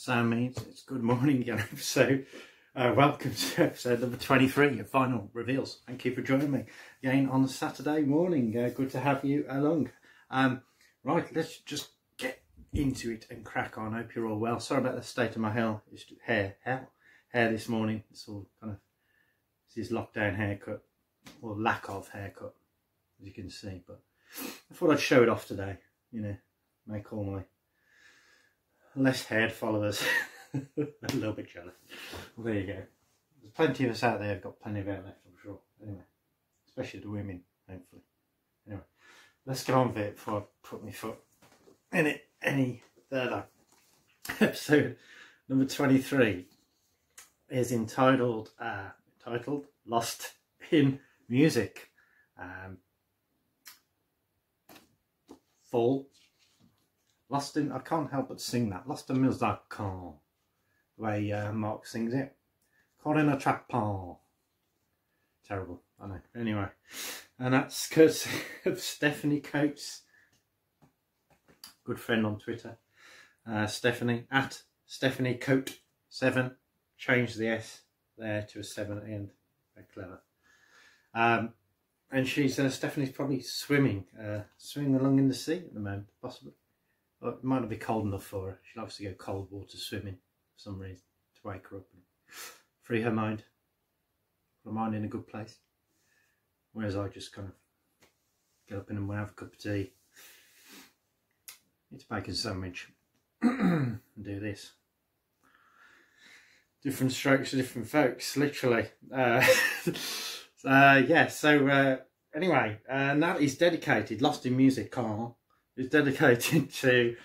sound means it's good morning again. So welcome to episode number 23 of Final Reveals. Thank you for joining me again on a Saturday morning. Good to have you along. Right, let's just get into it and crack on. Hope you're all well. Sorry about the state of my hair this morning. It's all kind of, this is lockdown haircut, or lack of haircut, as you can see, but I thought I'd show it off today, you know, make all my less haired followers a little bit jealous. Well, there you go. There's plenty of us out there who've got plenty of hair left, I'm sure. Anyway, especially the women, hopefully. Anyway, let's get on with it before I put my foot in it any further. Episode number 23 is entitled Lost in Music. Fall. Lost in, I can't help but sing that. Lost in music, the way Mark sings it. Caught in a trap. Terrible, I know. Anyway, and that's because of Stephanie Coates, good friend on Twitter. Stephanie at Stephanie Coat 7. Changed the S there to a 7 at the end. Very clever. And she's Stephanie's probably swimming along in the sea at the moment, possibly. Well, it might not be cold enough for her. She likes to go cold water swimming for some reason, to wake her up and free her mind. Put her mind in a good place. Whereas I just kind of get up in the morning, have a cup of tea, eat a bacon sandwich, and do this. Different strokes for different folks, literally. Yeah, so anyway, and that is dedicated, Lost in Music is dedicated to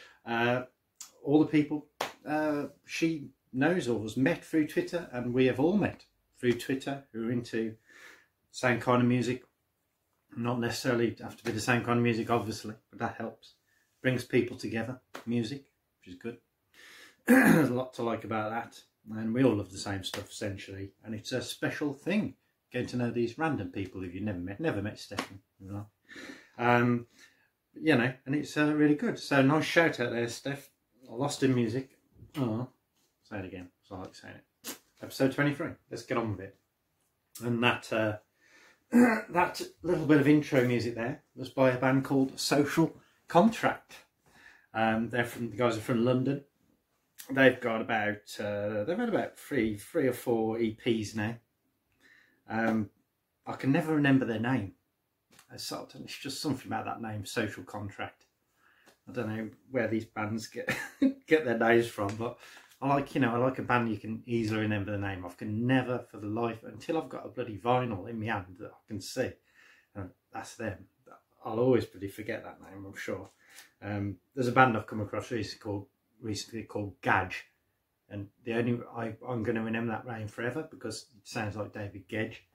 all the people she knows or has met through Twitter, and we have all met through Twitter, who are into same kind of music. Not necessarily have to be the same kind of music, obviously, but that helps. Brings people together, music, which is good. There's a lot to like about that, and we all love the same stuff essentially, and it's a special thing getting to know these random people who you've never met Stephanie, you know. You know, and it's really good. So nice shout out there, Steph. Lost in Music. Oh, say it again, so I like saying it. Episode 23. Let's get on with it. And that that little bit of intro music there was by a band called Social Contract. The guys are from London. They've got about they've had about three or four EPs now. I can never remember their name. It's just something about that name, Social Contract. I don't know where these bands get their names from, but I like a band you can easily remember the name of. Can never for the life, until I've got a bloody vinyl in my hand that I can see, and that's them. I'll always bloody forget that name, I'm sure. There's a band I've come across recently called Gadge, and I'm going to remember that name forever because it sounds like David Gedge.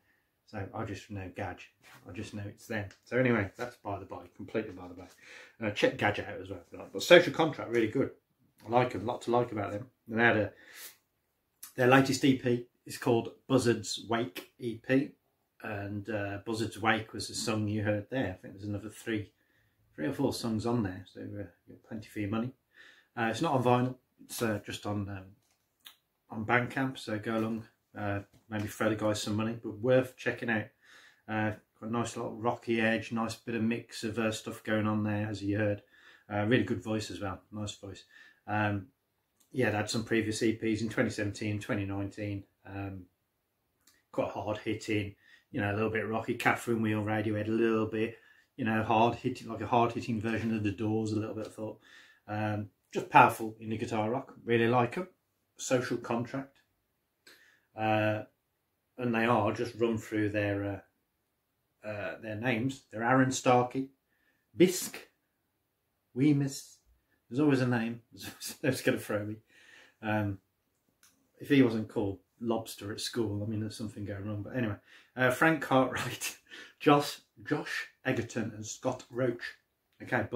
So I just know Gadge. I just know it's them. So anyway, that's by the by, completely by the by. Check Gadge out as well. But Social Contract, really good. I like them, a lot to like about them. And they had their latest EP is called Buzzard's Wake EP. And Buzzard's Wake was the song you heard there. I think there's another three or four songs on there. So you've got plenty for your money. It's not on vinyl. It's just on Bandcamp. So go along. Maybe throw the guys some money, but worth checking out. Got a nice little rocky edge, nice bit of mix of stuff going on there, as you heard. Really good voice as well, nice voice. Yeah, they had some previous EPs in 2017, 2019. Quite hard hitting, you know, a little bit rocky. Catherine Wheel Radiohead, a little bit, you know, hard hitting, like a hard hitting version of The Doors, a little bit, I thought. Just powerful in the guitar rock, really like them. Social Contract. And they are, just run through their names. They're Aaron Starkey, Bisk, Weemus. There's always a name that's going to throw me. If he wasn't called Lobster at school, I mean, there's something going wrong. But anyway, Frank Cartwright, Josh Egerton, and Scott Roach. Okay,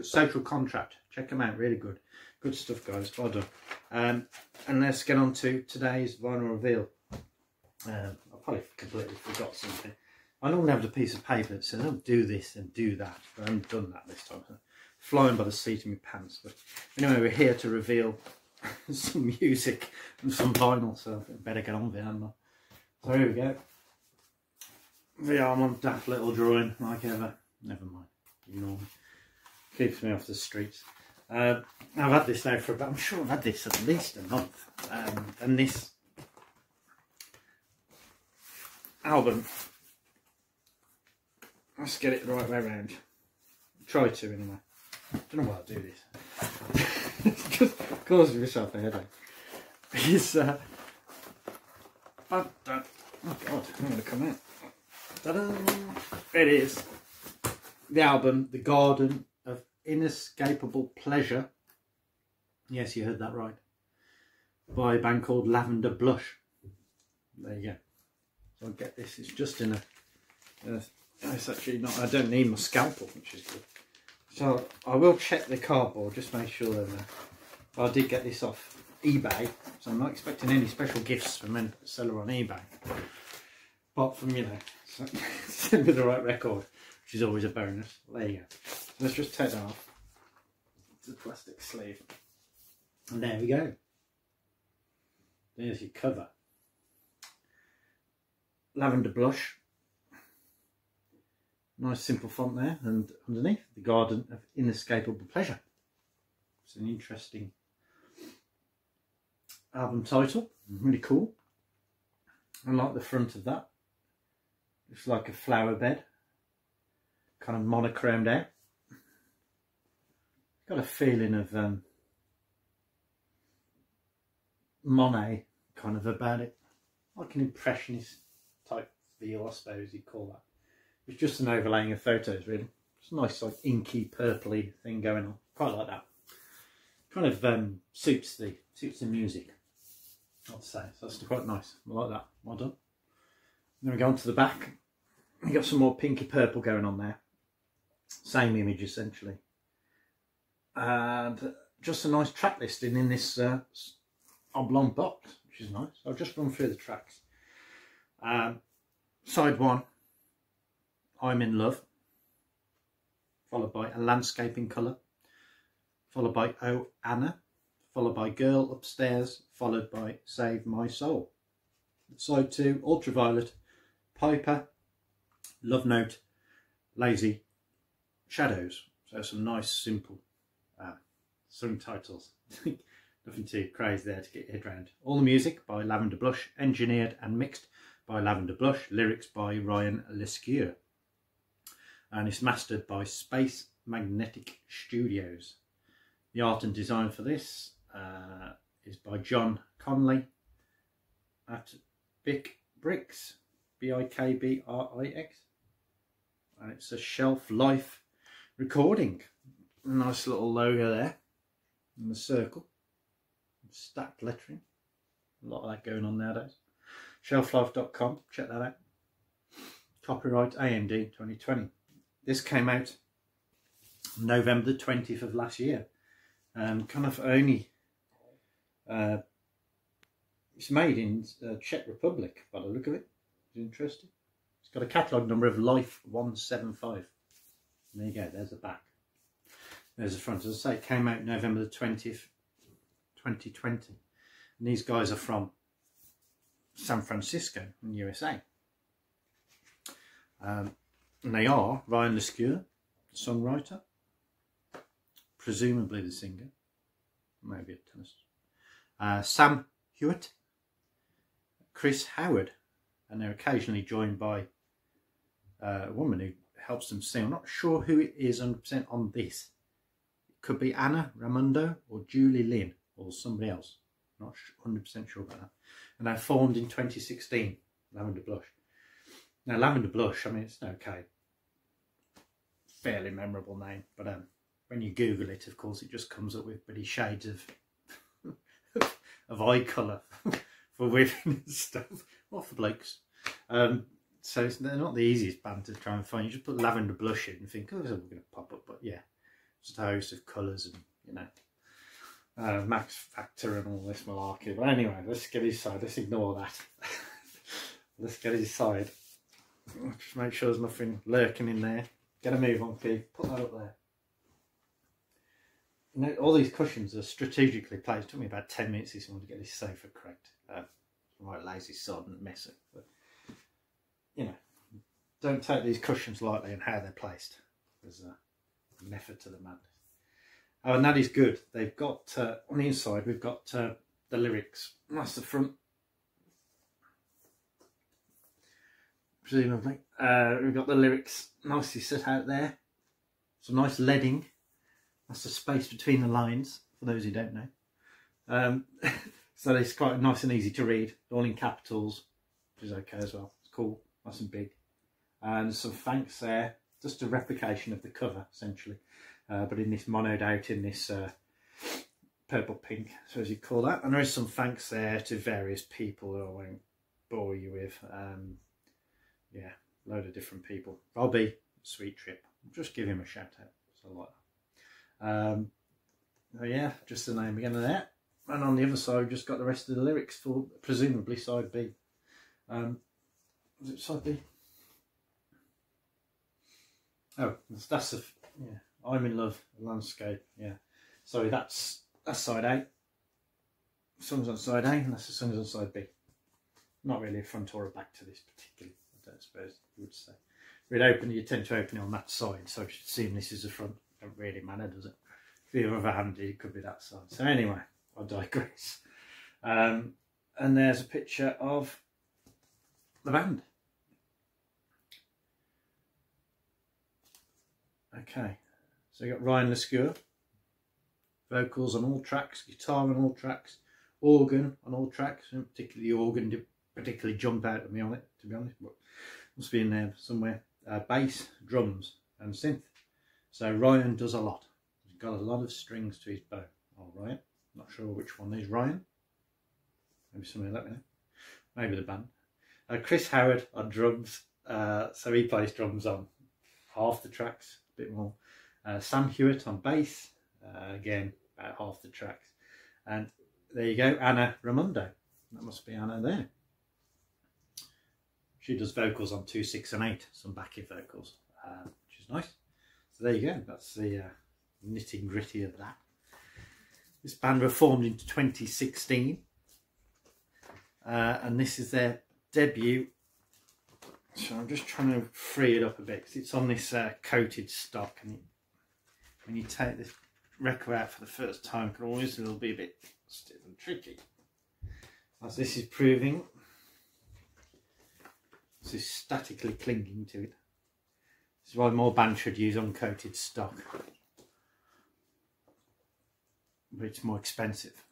Social Contract. Check them out. Really good. Good stuff, guys. Well done. And let's get on to today's vinyl reveal. I probably completely forgot something. I normally have a piece of paper that says, "Oh, do this and do that," but I haven't done that this time. So flying by the seat of my pants. But anyway, we're here to reveal some music and some vinyl, so I better get on with it, hadn't I? So here we go. The arm on daft little drawing, like ever. Never mind. Ignore me. Keeps me off the streets. I've had this now for about, I'm sure I've had this at least a month. And this album, let's get it the right way around. Try to anyway. I don't know why I do this. It's just causing myself a headache. It's oh god, I'm going to come out. Ta-da! It is the album, The Garden of Inescapable Pleasure. Yes, you heard that right. By a band called Lavender Blush. There you go. So I'll get this. It's just in a it's actually not, I don't need my scalpel, which is good. So I will check the cardboard, just make sure that I did get this off eBay, so I'm not expecting any special gifts from a seller on eBay. Apart from, you know, send me the right record, which is always a bonus. There you go. So let's just take that off. It's a plastic sleeve. And there we go. There's your cover. Lavender Blush. Nice simple font there, and underneath, The Garden of Inescapable Pleasure. It's an interesting album title, really cool. I like the front of that. Looks like a flower bed, kind of monochromed out. Got a feeling of Monet kind of about it, like an impressionist type feel, I suppose you'd call that. It's just an overlaying of photos, really. It's a nice, like, inky, purpley thing going on. Quite like that. Kind of suits the music, I'd say. So that's quite nice. I like that. Well done. Then we go on to the back. We got some more pinky purple going on there. Same image, essentially. And just a nice track listing in this oblong box, which is nice. I'll just run through the tracks. Side 1. I'm in Love, followed by A Landscaping Colour, followed by Oh Anna, followed by Girl Upstairs, followed by Save My Soul. Side 2, Ultraviolet, Piper, Love Note, Lazy, Shadows. So some nice simple song titles. Nothing too crazy there to get your head around. All the music by Lavender Blush, engineered and mixed by Lavender Blush, lyrics by Ryan Lescure. And it's mastered by Space Magnetic Studios. The art and design for this is by John Conley at Bic Bricks, Bikbrix, and it's a Shelf Life recording. A nice little logo there, and the circle, stacked lettering. A lot of that going on nowadays. Shelflife.com, check that out. Copyright AMD 2020. This came out November the 20th of last year. Kind of only, it's made in Czech Republic by the look of it. It's interesting. It's got a catalogue number of Life 175. There you go, there's the back. There's the front. As I say, it came out November the 20th, 2020. And these guys are from San Francisco in the USA. And they are Ryan Lescure, the songwriter, presumably the singer, maybe a tennis. Sam Hewitt, Chris Howard, and they're occasionally joined by a woman who helps them sing. I'm not sure who it is 100% on this. It could be Anna Ramundo or Julie Lynn or somebody else. Not 100% sure about that. And they formed in 2016, Lavender Blush. Now, Lavender Blush, I mean, it's okay, fairly memorable name, but when you Google it, of course, it just comes up with pretty shades of eye colour for women and stuff, or for blokes. So they're not the easiest band to try and find. You just put Lavender Blush in and think, oh, it's all going to pop up, but yeah, just a host of colours and, you know, Max Factor and all this malarkey. But anyway, let's get inside. Let's ignore that. Let's get inside. Just make sure there's nothing lurking in there. Get a move on, Pete. Put that up there. You know, all these cushions are strategically placed. It took me about 10 minutes this morning to get this sofa correct. Right, lazy sod and messy. But, you know, don't take these cushions lightly and how they're placed. There's an effort to the madness. Oh, and that is good. They've got, on the inside, we've got the lyrics. That's the front. Presumably. We've got the lyrics nicely set out there. Some nice leading. That's the space between the lines, for those who don't know. So it's quite nice and easy to read, all in capitals, which is okay as well. It's cool, nice and big. And some thanks there, just a replication of the cover, essentially. But in this monoed out in this purple pink, so as you call that. And there is some thanks there to various people that I won't bore you with. Yeah, load of different people. Robbie, Sweet Trip, just give him a shout out, so I like that. Oh yeah, just the name again of that. And on the other side, we've just got the rest of the lyrics for presumably side B. Was it side B? Oh, that's the, yeah, I'm in love, landscape, yeah. Sorry, that's side A. Songs on side A, and that's the songs on side B. Not really a front or a back to this particularly, I don't suppose you would say. You tend to open it on that side, so seeing this is the front, don't really matter, does it? If you're ever-handed, it could be that side. So anyway, I digress. And there's a picture of the band. Okay, so you got Ryan Lescure, vocals on all tracks, guitar on all tracks, organ on all tracks, and particularly the organ didn't particularly jump out at me on it, to be honest, but must be in there somewhere. Bass, drums, and synth. So Ryan does a lot. He's got a lot of strings to his bow. All right, not sure which one is Ryan. Maybe somebody let me know. Maybe the band. Chris Howard on drums. So he plays drums on half the tracks, a bit more. Sam Hewitt on bass. Again, about half the tracks. And there you go, Anna Raimondo. That must be Anna there. She does vocals on 2, 6 and 8, some backing vocals, which is nice. So there you go, that's the nitty gritty of that. This band were formed in 2016, and this is their debut. So I'm just trying to free it up a bit, because it's on this coated stock, and when you take this record out for the first time, it can always be a bit stiff and tricky. As this is proving, this is statically clinging to it. This is why more bands should use uncoated stock, but it's more expensive.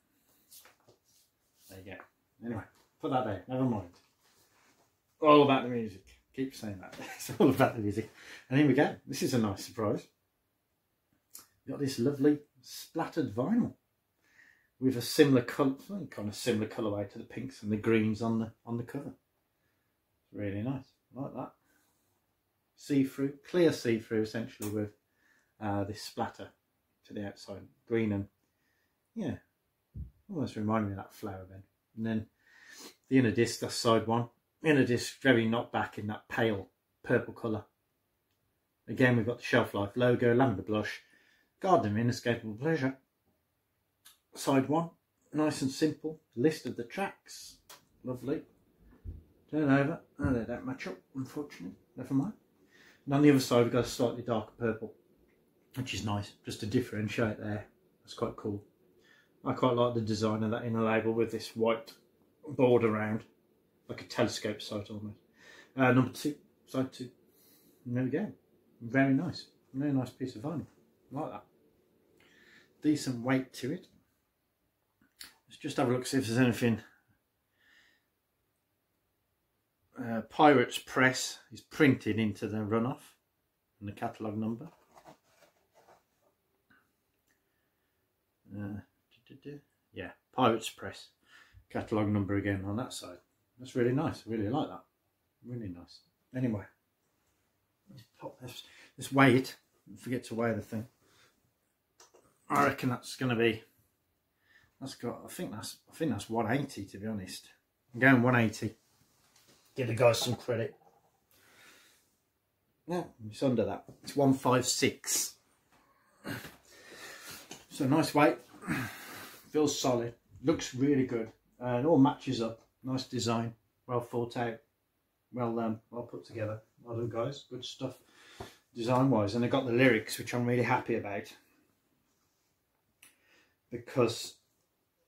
There you go. Anyway, put that there, never mind. All about the music. Keep saying that. It's all about the music. And here we go. This is a nice surprise. We've got this lovely splattered vinyl with a similar colour, kind of similar colourway to the pinks and the greens on the cover. Really nice, I like that. See-through, clear see-through essentially with this splatter to the outside, green and yeah, almost remind me of that flower then. And then the inner disc, that's side one. Inner disc very knocked back in that pale purple colour. Again, we've got the Shelf Life logo, Lavender Blush, Garden of Inescapable Pleasure. Side one, nice and simple. List of the tracks, lovely. Turn over. Oh, they don't match up, unfortunately. Never mind. And on the other side, we've got a slightly darker purple, which is nice, just to differentiate there. That's quite cool. I quite like the design of that inner label with this white border around, like a telescope sight almost. Number 2, side 2. And there we go. Very nice. Very nice piece of vinyl. I like that. Decent weight to it. Let's just have a look, see if there's anything. Pirates Press is printed into the runoff and the catalogue number. Yeah, Pirates Press catalogue number again on that side. That's really nice. I really like that. Really nice. Anyway, let's pop this. Let's weigh it. Don't forget to weigh the thing. I reckon that's going to be. That's got. I think that's 180 to be honest. I'm going 180. Give the guys some credit. Yeah, it's under that. It's 156. So nice weight, feels solid, looks really good, and all matches up. Nice design, well thought out, well put together. Well done, guys, good stuff design wise. And I got the lyrics, which I'm really happy about, because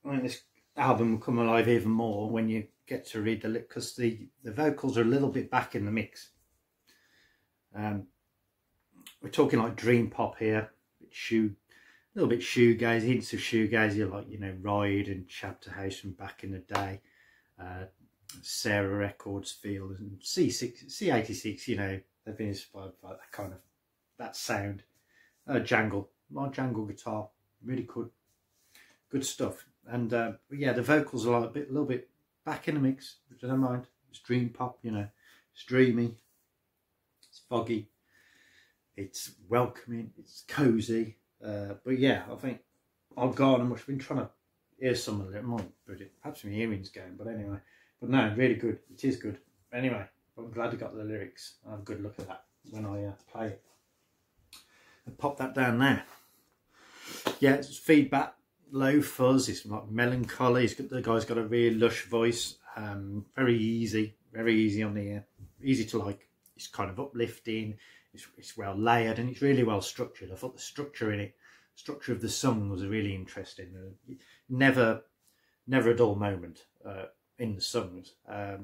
I mean this album will come alive even more when you get to read the lyrics, because the vocals are a little bit back in the mix. We're talking like dream pop here, a little bit shoegaze, hints of shoegaze, like, you know, Ride and Chapter House from back in the day, Sarah Records feel, and C86, you know, they've been inspired by that kind of, that sound. Jangle, my jangle guitar, really good stuff. And yeah, the vocals are like a little bit back in the mix, which I don't mind. It's dream pop, you know, it's dreamy, it's foggy, it's welcoming, it's cozy. But yeah, I think I've gone and I've been trying to hear some of it more, but perhaps my hearing's going, but anyway. But no, really good. It is good. Anyway, I'm glad I got the lyrics. I'll have a good look at that when I play it. I'll pop that down there. Yeah, it's feedback, low fuzz. It's like melancholy. The guy's got a really lush voice. Very easy on the ear. Easy to like. It's kind of uplifting. It's well layered and it's really well structured. I thought the structure in it, structure of the song was really interesting. Never a dull moment in the songs. Yeah,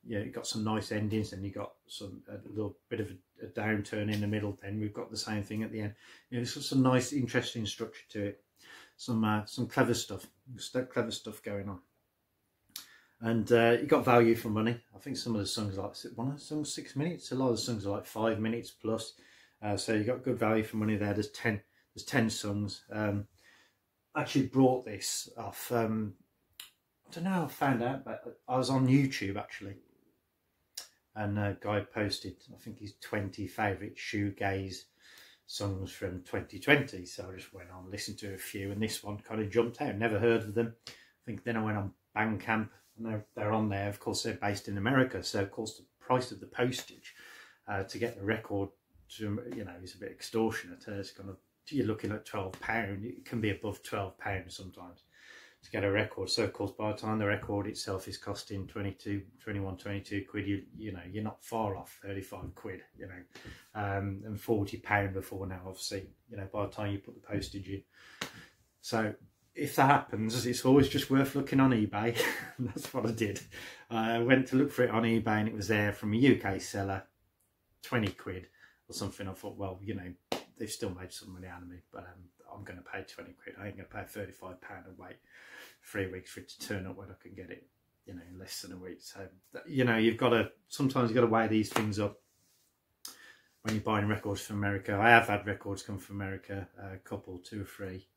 you got some nice endings, and you got a little bit of a downturn in the middle. Then we've got the same thing at the end. You know, it's got some nice, interesting structure to it. Some clever stuff going on. And you got value for money. I think some of the songs are like, one of the songs 6 minutes. A lot of the songs are like 5 minutes plus. So you got good value for money there. There's 10 songs. I actually brought this off. I don't know how I found out, but I was on YouTube actually, and a guy posted, I think, his 20 favourite shoegaze songs from 2020. So I just went on, listened to a few, and this one kind of jumped out. Never heard of them. I think then I went on Bandcamp, and they're on there. Of course, they're based in America, so of course the price of the postage to get the record, you know, is a bit extortionate. It's kind of, you're looking at £12. It can be above £12 sometimes to get a record. So of course, by the time the record itself is costing 22 quid, you know, you're not far off 35 quid, you know, and £40 before now, obviously, you know, by the time you put the postage in. So if that happens, it's always just worth looking on eBay. That's what I did. I went to look for it on eBay, and it was there from a UK seller, 20 quid or something. I thought, well, you know, they've still made some money out of me, but I'm going to pay 20 quid. I ain't going to pay £35 and wait 3 weeks for it to turn up when I can get it, you know, in less than a week. So, you know, sometimes you've got to weigh these things up when you're buying records from America. I have had records come from America, a couple, 2 or 3,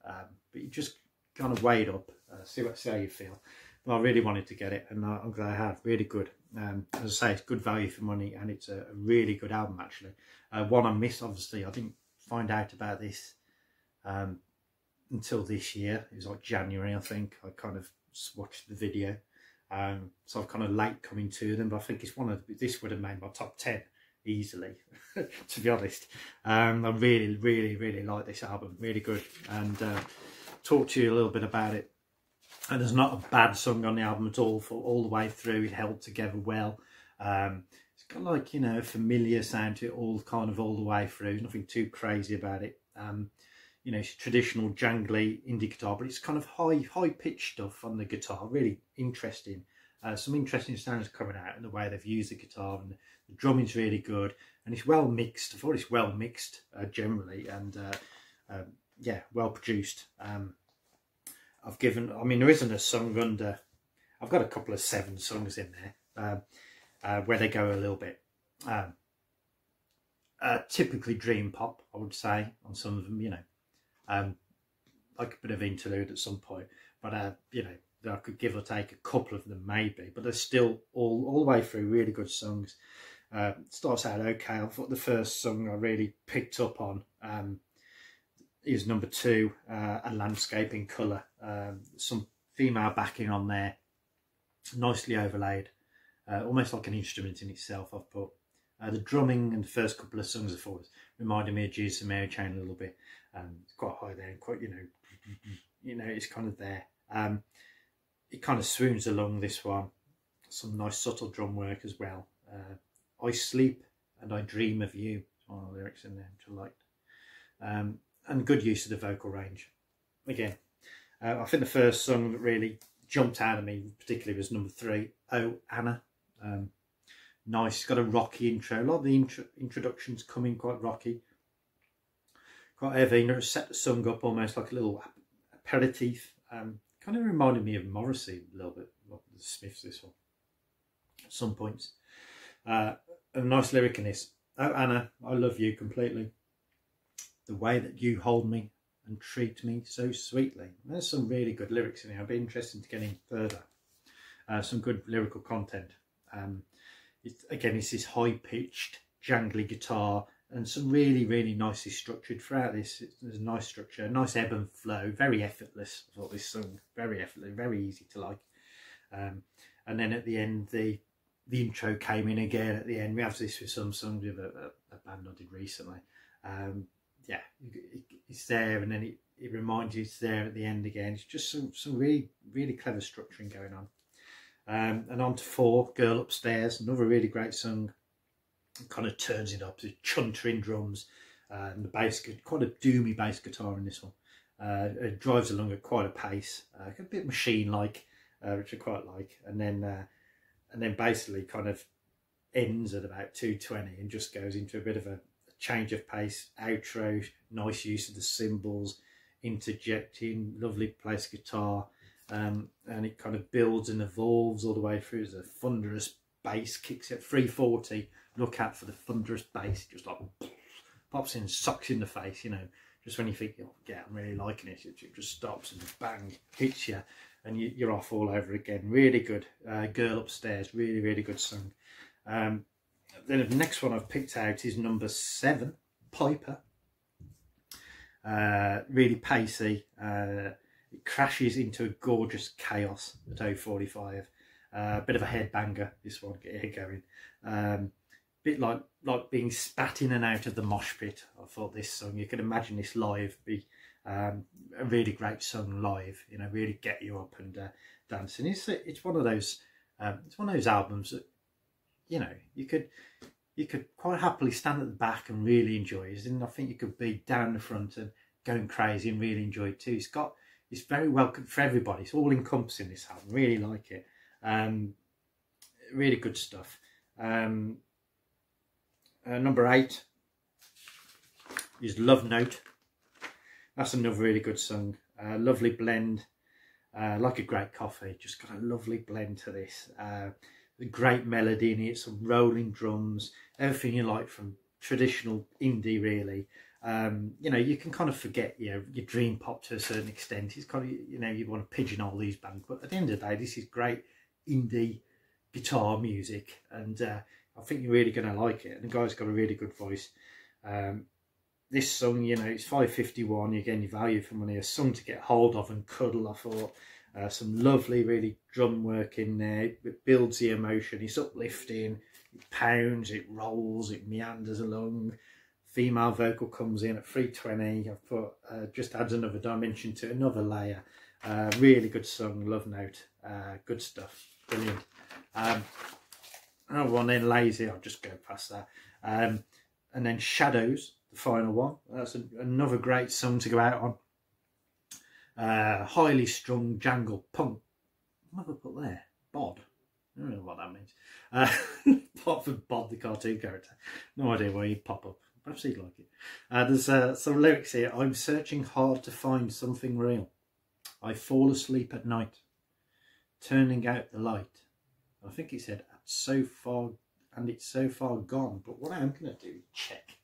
but you just kind of weigh it up, see how you feel. But I really wanted to get it, and I'm glad I have. Really good. As I say, it's good value for money, and it's a really good album actually. One I missed, obviously, I didn't find out about this until this year. It was like January, I think. I kind of watched the video, so I'm kind of late coming to them. But I think it's this would have made my top 10 easily, to be honest. I really like this album. Really good. And talk to you a little bit about it. And there's not a bad song on the album at all. For all the way through, it held together well. It's got like, you know, a familiar sound to it all the way through. Nothing too crazy about it. You know, it's traditional jangly indie guitar, but it's kind of high pitched stuff on the guitar. Really interesting. Some interesting sounds coming out in the way they've used the guitar, and the drumming's really good, and it's well mixed. I thought it's well mixed generally, and yeah, well produced. I mean, there isn't a song under. I've got a couple of 7 songs in there where they go a little bit typically dream pop, I would say, on some of them, you know, like a bit of interlude at some point, but you know, I could give or take a couple of them maybe, but they're still all the way through really good songs. Starts out okay. I thought the first song I really picked up on is number 2, A Landscape in Colour. Some female backing on there, nicely overlaid, almost like an instrument in itself, I've put. The drumming and the first couple of songs I thought reminded me of Jesus and Mary Chain a little bit. It's quite high there, and quite, you know, you know, it's kind of there. It kind of swoons along this one. Some nice subtle drum work as well. I sleep and I dream of you. One of the lyrics in there which I liked. And good use of the vocal range. Again, I think the first song that really jumped out at me particularly was number 3, Oh Anna. Nice, got a rocky intro. A lot of the introductions come in quite rocky, quite heavy. You know, set the song up almost like a little aperitif. Kind of reminded me of Morrissey a little bit, like the Smiths, this one, at some points. A nice lyric in this. Oh Anna, I love you completely. The way that you hold me and treat me so sweetly. There's some really good lyrics in here. I'd be interested to get in further. Some good lyrical content. Again, it's this high-pitched, jangly guitar, and some really, really nicely structured throughout this. There's a nice structure, a nice ebb and flow, very effortless. I thought this song, very effortless, very easy to like. And then at the end, the intro came in again at the end. We have this with some songs with a band I did recently. Yeah, it's there, and then it reminds you it's there at the end again. It's just some really, really clever structuring going on. And on to 4, Girl Upstairs, another really great song. It kind of turns it up, there's chuntering drums, and the bass, quite a doomy bass guitar in this one. It drives along at quite a pace, a bit machine-like, which I quite like. And then basically kind of ends at about 2:20 and just goes into a bit of a change of pace, outro, nice use of the cymbals, interjecting, lovely bass guitar. And it kind of builds and evolves all the way through. There's a thunderous bass, kicks at 340. Look out for the thunderous bass, just like pops in, sucks in the face, you know. Just when you think, oh, yeah, I'm really liking it, it just stops and bang, hits you, and you're off all over again. Really good. Girl Upstairs, really, really good song. Then the next one I've picked out is number 7, Piper. Really pacey. It crashes into a gorgeous chaos at 0:45. Bit of a headbanger, this one, get your head going. Bit like being spat in and out of the mosh pit. I thought this song, you could imagine this live be a really great song live. You know, really get you up and dancing. It's one of those albums that, you know, you could quite happily stand at the back and really enjoy it. And I think you could be down the front and going crazy and really enjoy it too. It's very welcome for everybody. It's all encompassing, this album. Really like it. Really good stuff. Number 8 is Love Note. That's another really good song. Lovely blend. Like a great coffee. Just got a lovely blend to this. A great melody in it. Some rolling drums. Everything you like from traditional indie, really. You know, you can kind of forget your dream pop to a certain extent. It's kind of, you know, you want to pigeonhole these bands, but at the end of the day, this is great indie guitar music, and I think you're really going to like it. And the guy's got a really good voice. This song, you know, it's 5:51. Again, your value for money, a song to get hold of and cuddle. I thought some lovely, really drum work in there. It builds the emotion. It's uplifting. It pounds. It rolls. It meanders along. Female vocal comes in at 3:20. I've put just adds another dimension to it, another layer. Really good song, Love Note. Good stuff, brilliant. Another one then, Lazy. I'll just go past that. And then Shadows, the final one. That's another great song to go out on. Highly strung jangle punk. What have I put there? Bod. I don't know what that means. Pop for Bod, the cartoon character. No idea why he'd pop up. Perhaps he'd like it. There's some lyrics here. I'm searching hard to find something real. I fall asleep at night, turning out the light. I think he said, so far, and it's so far gone. But what I'm going to do is check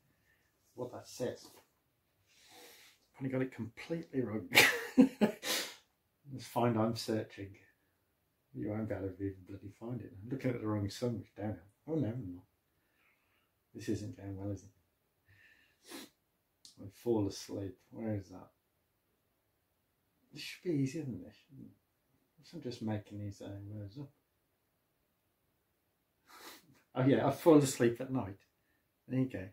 what that says. I've probably got it completely wrong. Let's find I'm searching. You won't be able to even bloody find it. I'm looking at the wrong song, which down. Oh no, no. This isn't going well, is it? I fall asleep. Where is that? This should be easier than this, shouldn't it? I'm just making these words up. Oh yeah, I fall asleep at night. There you go.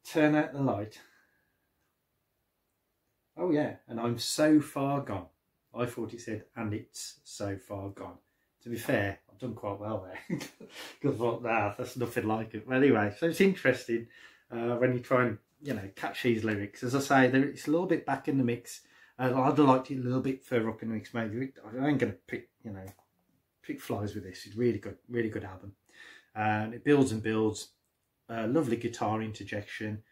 Turn out the light. Oh yeah, and I'm so far gone. I thought it said, and it's so far gone. To be fair, I've done quite well there. Because I thought, nah, that's nothing like it. But anyway, so it's interesting when you try and, you know, catch these lyrics. As I say, it's a little bit back in the mix. I'd have liked it a little bit further up in the mix, maybe. I ain't going to pick, you know, pick flies with this. It's really good album. And it builds and builds. Lovely guitar interjection.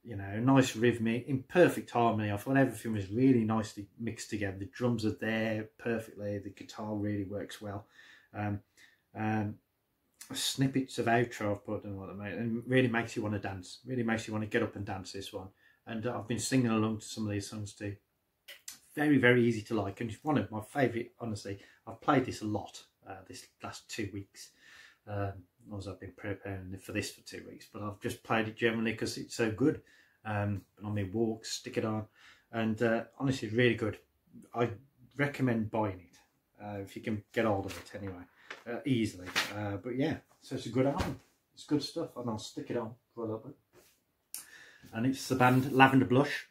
You know, nice rhythmic, in perfect harmony. I thought everything was really nicely mixed together. The drums are there perfectly. The guitar really works well. Snippets of outro I've put in what I made, and really makes you want to dance. Really makes you want to get up and dance this one. And I've been singing along to some of these songs too. Very easy to like, and it's one of my favourite. Honestly, I've played this a lot this last 2 weeks. As I've been preparing for this for 2 weeks, but I've just played it generally because it's so good. On my walks, stick it on, and honestly, really good. I recommend buying it if you can get hold of it anyway, easily. But yeah, so it's a good album. It's good stuff, and I'll stick it on for a little bit. And it's the band Lavender Blush,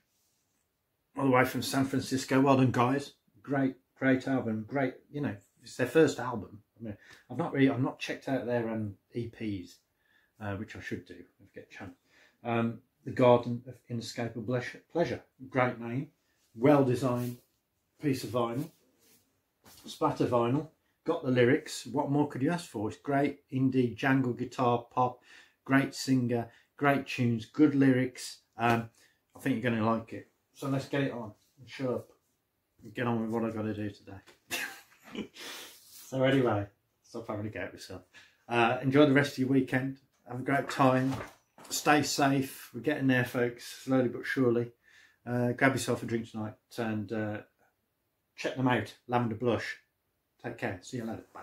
all the way from San Francisco. Well done, guys. Great album. Great, you know, it's their first album. I mean, I've not checked out their EPs, which I should do if I get a chance. The Garden of Inescapable Pleasure. Great name. Well designed piece of vinyl. Splatter vinyl. Got the lyrics. What more could you ask for? It's great indie jangle guitar pop. Great singer. Great tunes. Good lyrics. I think you're going to like it. So let's get it on and shut up and get on with what I've got to do today. So anyway, stop having a go at myself. Enjoy the rest of your weekend. Have a great time. Stay safe. We're getting there, folks, slowly but surely. Grab yourself a drink tonight and check them out. Lavender Blush. Take care. See you later. Bye.